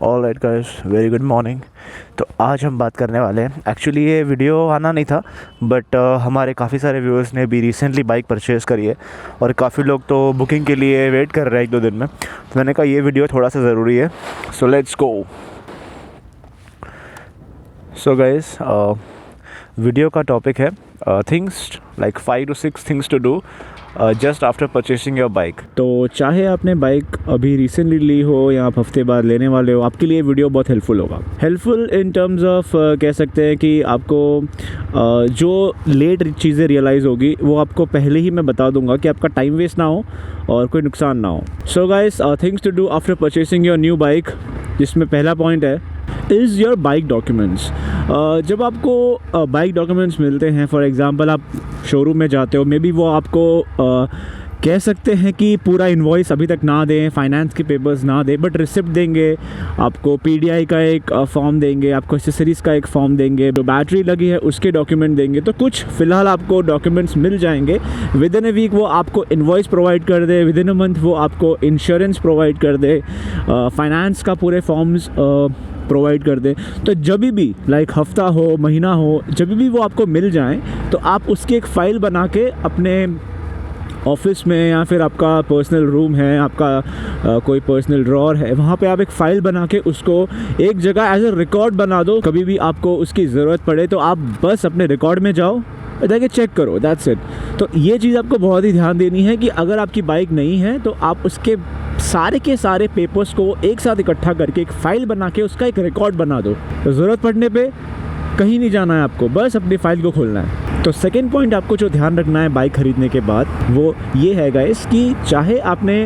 All right guys, very good morning. तो आज हम बात करने वाले हैं, एक्चुअली ये वीडियो आना नहीं था बट हमारे काफ़ी सारे व्यूअर्स ने भी रिसेंटली बाइक परचेज़ करी है और काफ़ी लोग तो बुकिंग के लिए वेट कर रहे हैं 1-2 दिन में। तो मैंने कहा ये वीडियो थोड़ा सा ज़रूरी है, so let's go. So guys, video का टॉपिक है things like 5 to 6 things to do just after purchasing your bike. तो चाहे आपने बाइक अभी रिसेंटली ली हो या आप हफ्ते बाद लेने वाले हो, आपके लिए वीडियो बहुत हेल्पफुल होगा। हेल्पफुल इन टर्म्स ऑफ कह सकते हैं कि आपको जो लेट चीज़ें रियलाइज़ होगी वो आपको पहले ही मैं बता दूंगा कि आपका टाइम वेस्ट ना हो और कोई नुकसान ना हो। So guys, things to do after purchasing your new bike, जिसमें पहला पॉइंट है इज़ योर बाइक डॉक्यूमेंट्स। जब आपको बाइक डॉक्यूमेंट्स मिलते हैं, फॉर एग्ज़ाम्पल आप शोरूम में जाते हो, मे बी वो आपको कह सकते हैं कि पूरा इनवॉइस अभी तक ना दें, फाइनेंस के पेपर्स ना दें, बट रिसिप्ट देंगे आपको, पीडीआई का एक फॉर्म देंगे आपको, एक्सेसरीज़ का एक फॉर्म देंगे, जो बैटरी लगी है उसके डॉक्यूमेंट देंगे। तो कुछ फ़िलहाल आपको डॉक्यूमेंट्स मिल जाएंगे। विद इन ए वीक वो आपको इनवॉइस प्रोवाइड कर दे, विद इन अ मंथ वो आपको इंश्योरेंस प्रोवाइड कर दे, फाइनेंस का पूरे फॉर्म्स प्रोवाइड कर दे। तो जब भी लाइक हफ्ता हो, महीना हो, जब भी वो आपको मिल जाएं तो आप उसकी एक फ़ाइल बना के अपने ऑफिस में या फिर आपका पर्सनल रूम है, आपका कोई पर्सनल ड्रॉर है, वहाँ पे आप एक फ़ाइल बना के उसको एक जगह एज ए रिकॉर्ड बना दो। कभी भी आपको उसकी ज़रूरत पड़े तो आप बस अपने रिकॉर्ड में जाओ, जाके चेक करो, दैट्स इट। तो ये चीज़ आपको बहुत ही ध्यान देनी है कि अगर आपकी बाइक नहीं है तो आप उसके सारे के सारे पेपर्स को एक साथ इकट्ठा करके एक फ़ाइल बना के उसका एक रिकॉर्ड बना दो। तो ज़रूरत पड़ने पे कहीं नहीं जाना है आपको, बस अपनी फ़ाइल को खोलना है। तो सेकंड पॉइंट आपको जो ध्यान रखना है बाइक ख़रीदने के बाद, वो ये है गाइस कि चाहे आपने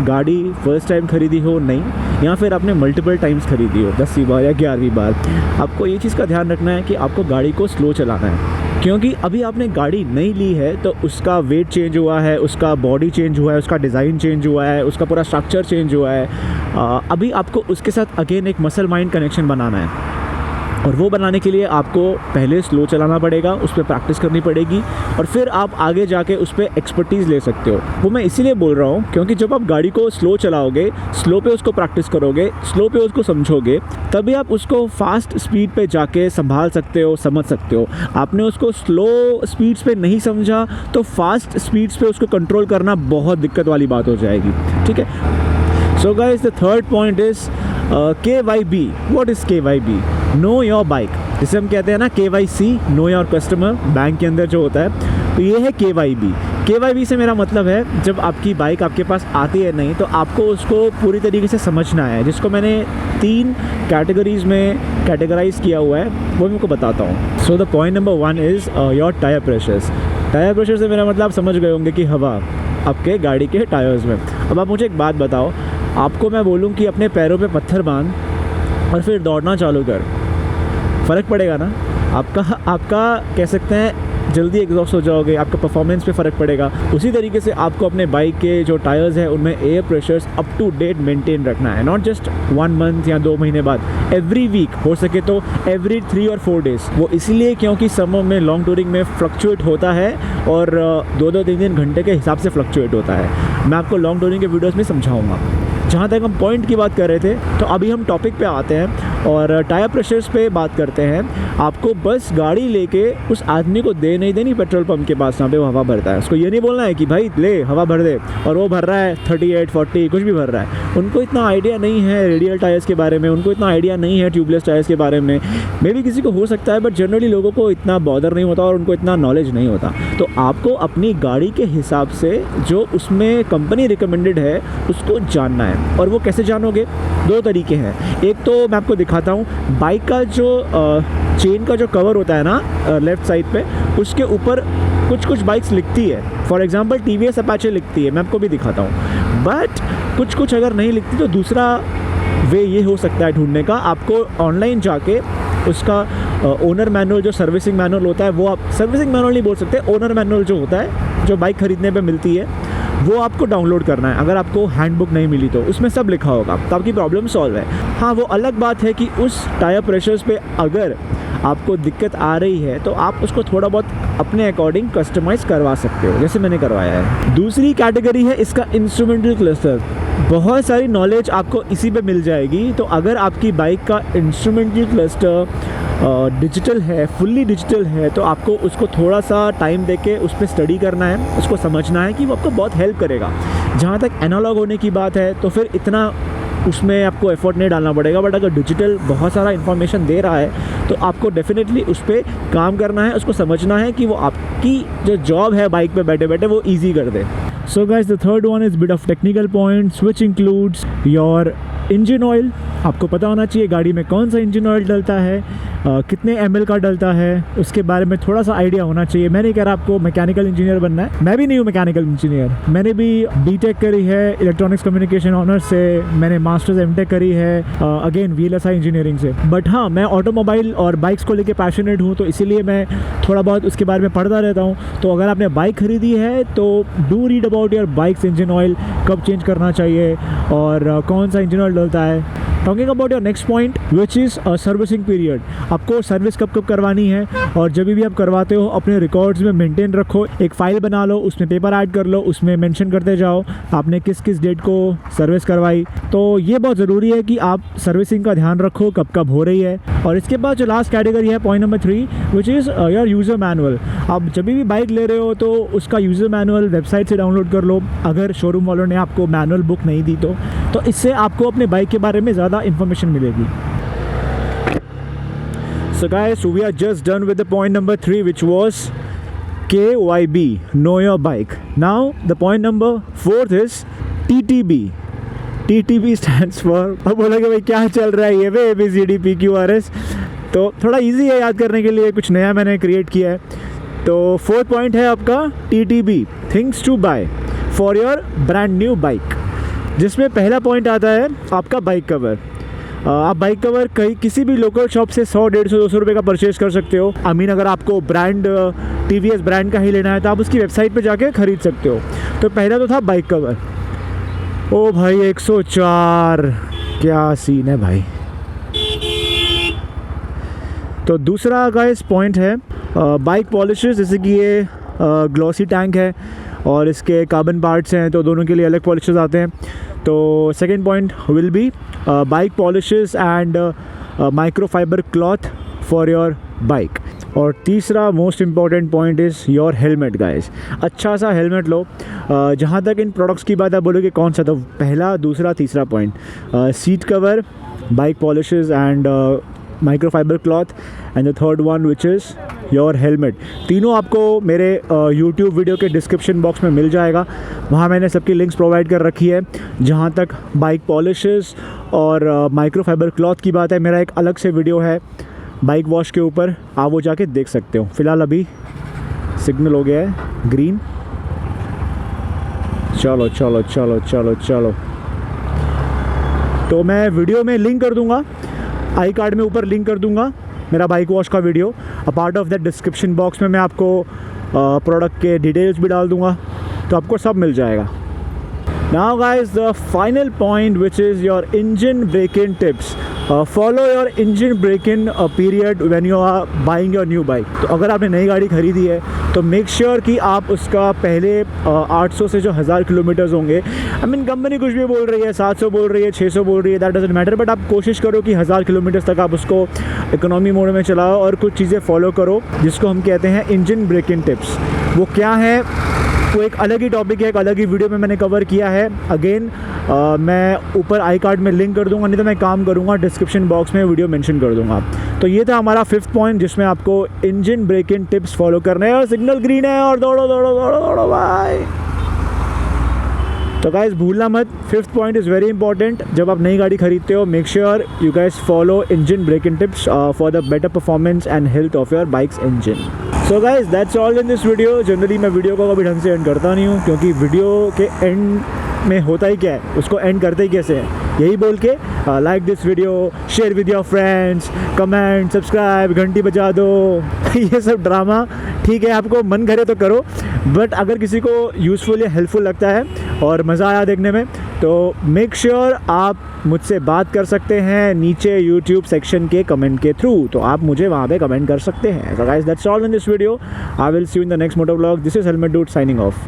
गाड़ी फर्स्ट टाइम ख़रीदी हो नहीं, या फिर आपने मल्टीपल टाइम्स ख़रीदी हो 10वीं बार या 11वीं बार, आपको ये चीज़ का ध्यान रखना है कि आपको गाड़ी को स्लो चलाना है। क्योंकि अभी आपने गाड़ी नहीं ली है तो उसका वेट चेंज हुआ है, उसका बॉडी चेंज हुआ है, उसका डिज़ाइन चेंज हुआ है, उसका पूरा स्ट्रक्चर चेंज हुआ है। अभी आपको उसके साथ अगेन एक मसल माइंड कनेक्शन बनाना है, और वो बनाने के लिए आपको पहले स्लो चलाना पड़ेगा, उस पर प्रैक्टिस करनी पड़ेगी, और फिर आप आगे जाके उस पर एक्सपर्टीज़ ले सकते हो। वो मैं इसीलिए बोल रहा हूँ क्योंकि जब आप गाड़ी को स्लो चलाओगे, स्लो पे उसको प्रैक्टिस करोगे, स्लो पे उसको समझोगे, तभी आप उसको फास्ट स्पीड पे जाके संभाल सकते हो, समझ सकते हो। आपने उसको स्लो स्पीड्स पे नहीं समझा तो फास्ट स्पीड्स पे उसको कंट्रोल करना बहुत दिक्कत वाली बात हो जाएगी, ठीक है। So guys, the third point is KYB। What is KYB? Know your bike, जिसे हम कहते हैं ना KYC, know your customer, bank के अंदर जो होता है, तो ये है KYB। KYB से मेरा मतलब है जब आपकी बाइक आपके पास आती है नहीं तो आपको उसको पूरी तरीके से समझना है, जिसको मैंने 3 कैटेगरीज़ में कैटेगराइज किया हुआ है, वो मैं आपको बताता हूँ। So the point number 1 is your tyre pressures. Tyre pressure से मेरा मतलब आप समझ गए होंगे कि हवा आपके गाड़ी के टायर्स में। अब आप मुझे एक बात बताओ, आपको मैं बोलूँ कि अपने पैरों पे पत्थर बांध और फिर दौड़ना चालू कर, फ़र्क पड़ेगा ना? आपका कह सकते हैं जल्दी एग्जॉस्ट हो जाओगे, आपका परफॉर्मेंस पे फ़र्क पड़ेगा। उसी तरीके से आपको अपने बाइक के जो टायर्स हैं उनमें air pressures up to date maintain रखना है, नॉट जस्ट 1 मंथ या 2 महीने बाद, एवरी वीक, हो सके तो एवरी 3 और 4 डेज़। वो इसलिए क्योंकि समर में लॉन्ग टूरिंग में फ्लक्चुएट होता है और 2-2, 3-3 घंटे के हिसाब से फ्लक्चुएट होता है। मैं आपको लॉन्ग टूरिंग के वीडियोज़ में समझाऊँगा। जहाँ तक हम पॉइंट की बात कर रहे थे, तो अभी हम टॉपिक पे आते हैं और टायर प्रेशर्स पे बात करते हैं। आपको बस गाड़ी लेके उस आदमी को दे नहीं देनी पेट्रोल पंप के पास जहाँ पे वो हवा भरता है, उसको ये नहीं बोलना है कि भाई ले हवा भर दे, और वो भर रहा है 38, 40 कुछ भी भर रहा है। उनको इतना आइडिया नहीं है रेडियल टायर्स के बारे में, उनको इतना आइडिया नहीं है ट्यूबलेस टायर्स के बारे में। मे भी किसी को हो सकता है, बट जनरली लोगों को इतना बॉदर नहीं होता और उनको इतना नॉलेज नहीं होता। तो आपको अपनी गाड़ी के हिसाब से जो उसमें कंपनी रिकमेंडेड है उसको जानना है। और वो कैसे जानोगे? 2 तरीके हैं। एक तो मैं आपको दिखाता हूँ, बाइक का जो चेन का जो कवर होता है ना लेफ़्ट साइड पे, उसके ऊपर कुछ बाइक्स लिखती है। फॉर एग्जांपल TVS अपाचे लिखती है, मैं आपको भी दिखाता हूँ। बट कुछ अगर नहीं लिखती तो दूसरा वे ये हो सकता है ढूंढने का, आपको ऑनलाइन जाके उसका ओनर मैनुअल, जो सर्विसिंग मैनुअल होता है, वो आप सर्विसिंग मैनुअल नहीं बोल सकते, ओनर मैनुअल जो होता है, जो बाइक ख़रीदने पे मिलती है, वो आपको डाउनलोड करना है। अगर आपको हैंडबुक नहीं मिली तो उसमें सब लिखा होगा, तो आपकी प्रॉब्लम सॉल्व है। हाँ, वो अलग बात है कि उस टायर प्रेशर्स पे अगर आपको दिक्कत आ रही है तो आप उसको थोड़ा बहुत अपने अकॉर्डिंग कस्टमाइज़ करवा सकते हो, जैसे मैंने करवाया है। दूसरी कैटेगरी है इसका इंस्ट्रूमेंटल क्लस्टर। बहुत सारी नॉलेज आपको इसी पे मिल जाएगी। तो अगर आपकी बाइक का इंस्ट्रूमेंटल क्लस्टर डिजिटल है, फुल्ली डिजिटल है, तो आपको उसको थोड़ा सा टाइम देके उस पर स्टडी करना है, उसको समझना है कि वो आपको बहुत हेल्प करेगा। जहाँ तक एनालॉग होने की बात है तो फिर इतना उसमें आपको एफर्ट नहीं डालना पड़ेगा, बट अगर डिजिटल बहुत सारा इन्फॉर्मेशन दे रहा है तो आपको डेफिनेटली उस पर काम करना है, उसको समझना है कि वो आपकी जो जॉब है बाइक पे बैठे बैठे वो ईजी कर दे। So guys, the third one is bit of technical points which includes your engine oil। आपको पता होना चाहिए गाड़ी में कौन सा इंजन ऑयल डलता है, कितने ml का डलता है, उसके बारे में थोड़ा सा आइडिया होना चाहिए। मैं नहीं कह रहा आपको मैकेनिकल इंजीनियर बनना है, मैं भी नहीं हूँ मैकेनिकल इंजीनियर। मैंने भी बीटेक करी है इलेक्ट्रॉनिक्स कम्युनिकेशन ऑनर्स से, मैंने मास्टर्स एमटेक करी है अगेन VLSI इंजीनियरिंग से। बट हाँ, मैं ऑटोमोबाइल और बाइक्स को लेके पैशनेट हूँ, तो इसीलिए मैं थोड़ा बहुत उसके बारे में पढ़ता रहता हूँ। तो अगर आपने बाइक खरीदी है तो do read about your bike's engine oil, कब चेंज करना चाहिए और कौन सा इंजन ऑयल डलता है। Talking about your next point which is servicing period. आपको सर्विस कब कब करवानी है, और जब भी आप करवाते हो अपने रिकॉर्ड्स में मेंटेन रखो, एक फ़ाइल बना लो, उसमें पेपर ऐड कर लो, उसमें मेंशन करते जाओ आपने किस किस डेट को सर्विस करवाई। तो ये बहुत ज़रूरी है कि आप सर्विसिंग का ध्यान रखो कब कब हो रही है। और इसके बाद जो लास्ट कैटेगरी है point number 3 which is your user manual. आप जब भी बाइक ले रहे हो तो उसका यूज़र मैनुअल वेबसाइट से डाउनलोड कर लो, अगर शोरूम वालों ने आपको मैनुअल बुक नहीं दी तो इससे आपको अपने बाइक के बारे में ज़्यादा इंफॉर्मेशन मिलेगी। So guys, so we are just done with the point number 3 which was KYB, know your bike. Now the point number 4 is TTB. TTB stands for, अब बोलोगे भाई क्या चल रहा है ये वे ABCD PQRS, तो थोड़ा इजी है याद करने के लिए, कुछ नया मैंने क्रिएट किया है। तो 4th पॉइंट है आपका TTB, things to buy for your brand new bike, जिसमें पहला पॉइंट आता है आपका बाइक कवर। आप बाइक कवर कहीं किसी भी लोकल शॉप से 100, 150, 200 रुपये का परचेज़ कर सकते हो। आई मीन अगर आपको ब्रांड TVS ब्रांड का ही लेना है तो आप उसकी वेबसाइट पे जाके ख़रीद सकते हो। तो पहला तो था बाइक कवर। ओ भाई 104, क्या सीन है भाई। तो दूसरा गाइस पॉइंट है बाइक पॉलिशेस, जैसे कि ये ग्लॉसी टैंक है और इसके कार्बन पार्ट्स हैं, तो दोनों के लिए अलग पॉलिशेस आते हैं। तो second point will be bike polishes and microfibre cloth for your bike. और तीसरा most important point is your helmet guys. अच्छा सा हेलमेट लो। जहाँ तक इन प्रोडक्ट्स की बात है बोलोगे कौन सा, तो पहला, दूसरा, तीसरा point, seat cover, bike polishes and microfibre cloth, and the third one which is your helmet. तीनों आपको मेरे यूट्यूब वीडियो के डिस्क्रिप्शन बॉक्स में मिल जाएगा, वहाँ मैंने सबकी लिंक्स प्रोवाइड कर रखी है। जहाँ तक बाइक पॉलिशेस और माइक्रोफाइबर क्लॉथ की बात है, मेरा एक अलग से वीडियो है बाइक वॉश के ऊपर, आप वो जाके देख सकते हो। फ़िलहाल अभी सिग्नल हो गया है ग्रीन, चलो चलो चलो चलो चलो। तो मैं वीडियो में लिंक कर दूँगा, आई कार्ड में ऊपर लिंक कर दूँगा मेरा बाइक वॉश का video. A part of that description box में मैं आपको प्रोडक्ट के डिटेल्स भी डाल दूँगा, तो आपको सब मिल जाएगा। Now guys, the final point which is your engine break-in tips. Follow your engine break-in period when you are buying your new bike. तो अगर आपने नई गाड़ी खरीदी है तो मेक श्योर कि आप उसका पहले 800 से जो 1000 किलोमीटर्स होंगे, आई मीन कंपनी कुछ भी बोल रही है, 700 बोल रही है, 600 बोल रही है, दैट डजंट मैटर, बट आप कोशिश करो कि 1000 किलोमीटर्स तक आप उसको इकोनॉमी मोड में चलाओ और कुछ चीज़ें फॉलो करो जिसको हम कहते हैं इंजन ब्रेक-इन टिप्स। वो क्या है, वो एक अलग ही टॉपिक है, एक अलग ही वीडियो में मैंने कवर किया है। अगेन मैं ऊपर आई कार्ड में लिंक कर दूंगा, नहीं तो मैं काम करूंगा डिस्क्रिप्शन बॉक्स में वीडियो मेंशन कर दूंगा। तो ये था हमारा 5th पॉइंट जिसमें आपको engine break in tips follow करने हैं। और सिग्नल ग्रीन है और दौड़ो दौड़ो दौड़ो दौड़ो भाई। तो गाइस भूलना मत, 5th point is very important. जब आप नई गाड़ी खरीदते हो make sure you guys follow engine break in tips for the better performance and health of your bike's engine. So guys that's all in this video. Generally मैं video को कभी ढंग से एंड करता नहीं हूँ, क्योंकि वीडियो के एंड में होता ही क्या है, उसको एंड करते ही कैसे हैं, यही बोल के like this video, share with your friends, comment, subscribe, घंटी बजा दो ये सब ड्रामा ठीक है, आपको मन करे तो करो, बट अगर किसी को यूज़फुल या हेल्पफुल लगता है और मज़ा आया देखने में तो मेक श्योर आप मुझसे बात कर सकते हैं नीचे यूट्यूब सेक्शन के कमेंट के थ्रू। तो आप मुझे वहाँ पे कमेंट कर सकते हैं। So guys, that's all in this video. I will see you in the next motor vlog. This is Helmet Dude signing off.